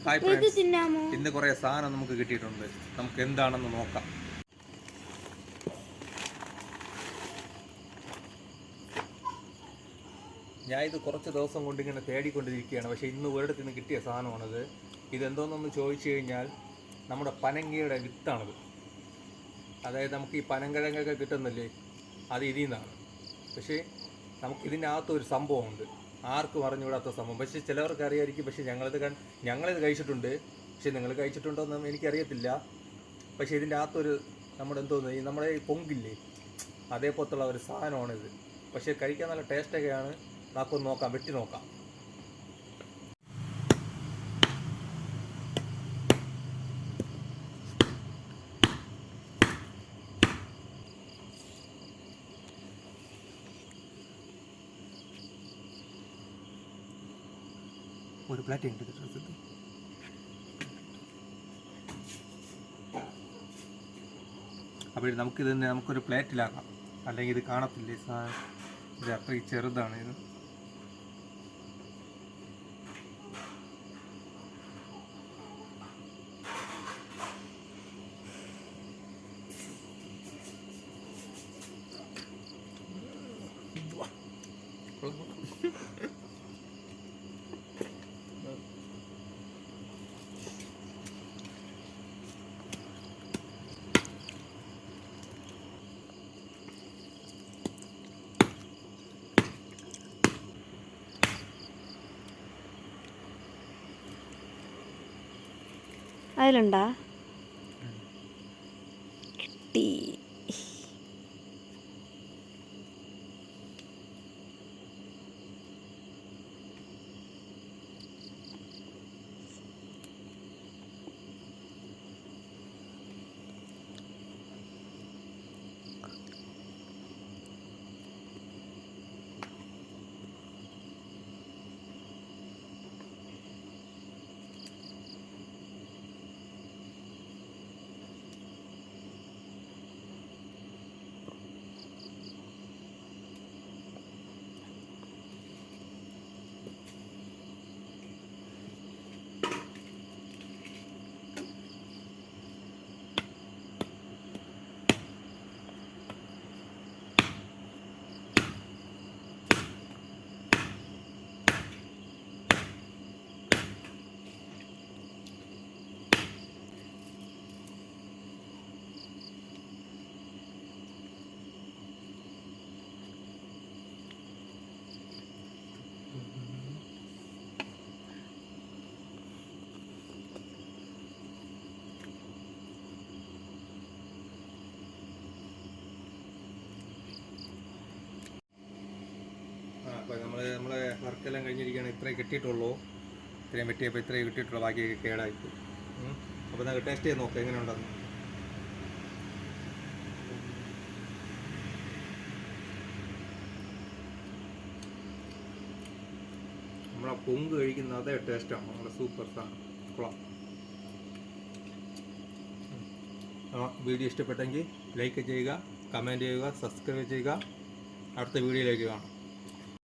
Hi friends, ഇന്ന് കുറേ സാധനം നമുക്ക് കിട്ടിയിട്ടുണ്ട്. നമുക്ക് എന്താണെന്ന് നോക്കാം. ഞാൻ ഇത് കുറച്ച് ദിവസം കൊണ്ട് ഇങ്ങനെ തേടിക്കൊണ്ടിരിക്കുകയാണ്. പക്ഷേ ഇന്ന് ഒരിടത്ത് നിന്ന് കിട്ടിയ സാധനമാണിത്. ഇതെന്തോന്നൊന്ന് ചോദിച്ചു കഴിഞ്ഞാൽ നമ്മുടെ പനങ്കയുടെ വിത്താണിത്. അതായത് നമുക്ക് ഈ പനങ്കിഴങ്ങൊക്കെ കിട്ടുന്നില്ലേ, അത് ഇതിൽ നിന്നാണ്. പക്ഷേ നമുക്ക് ഇതിനകത്തൊരു സംഭവമുണ്ട്, ആർക്കും അറിഞ്ഞുകൂടാത്ത സംഭവം. പക്ഷേ ചിലവർക്ക് അറിയായിരിക്കും. പക്ഷേ ഞങ്ങളിത് കഴിച്ചിട്ടുണ്ട്. പക്ഷേ നിങ്ങൾ കഴിച്ചിട്ടുണ്ടോയെന്ന് എനിക്കറിയത്തില്ല. പക്ഷേ ഇതിൻ്റെ അകത്തൊരു നമ്മുടെ ഈ പൊങ്കില്ലേ, അതേപോലത്തുള്ള ഒരു സാധനമാണിത്. പക്ഷേ കഴിക്കാൻ നല്ല ടേസ്റ്റൊക്കെയാണ്. നമുക്കൊന്ന് നോക്കാം, വെട്ടി നോക്കാം. ഒരു പ്ലേറ്റ് എടുത്തിട്ട് അപ്പോൾ നമുക്കൊരു പ്ലേറ്റിലാക്കാം. അല്ലെങ്കിൽ ഇത് കാണത്തില്ലേ സാധനം. ഇത് അത്രയും ചെറുതാണ് ഇത്. അതിലുണ്ടാ കിട്ടി. അപ്പോൾ നമ്മളെ വർക്കെല്ലാം കഴിഞ്ഞിരിക്കുകയാണ്. ഇത്രയും കിട്ടിയിട്ടുള്ളൂ. ഇത്രയും വെട്ടിയപ്പോൾ ഇത്രയും കിട്ടിയിട്ടുള്ളൂ. ബാക്കിയൊക്കെ കേടായിപ്പോയി. അപ്പോൾ നമുക്ക് ടേസ്റ്റ് ചെയ്ത് നോക്കാം എങ്ങനെയുണ്ടെന്ന്. നമ്മളെ പൊങ്ക് കഴിക്കുന്ന അതേ ടേസ്റ്റാണ്. നമ്മുടെ സൂപ്പർ സാധനം, കൊള്ളാം. വീഡിയോ ഇഷ്ടപ്പെട്ടെങ്കിൽ ലൈക്ക് ചെയ്യുക, കമൻറ്റ് ചെയ്യുക, സബ്സ്ക്രൈബ് ചെയ്യുക. അടുത്ത വീഡിയോയിലേക്ക് കാണാം.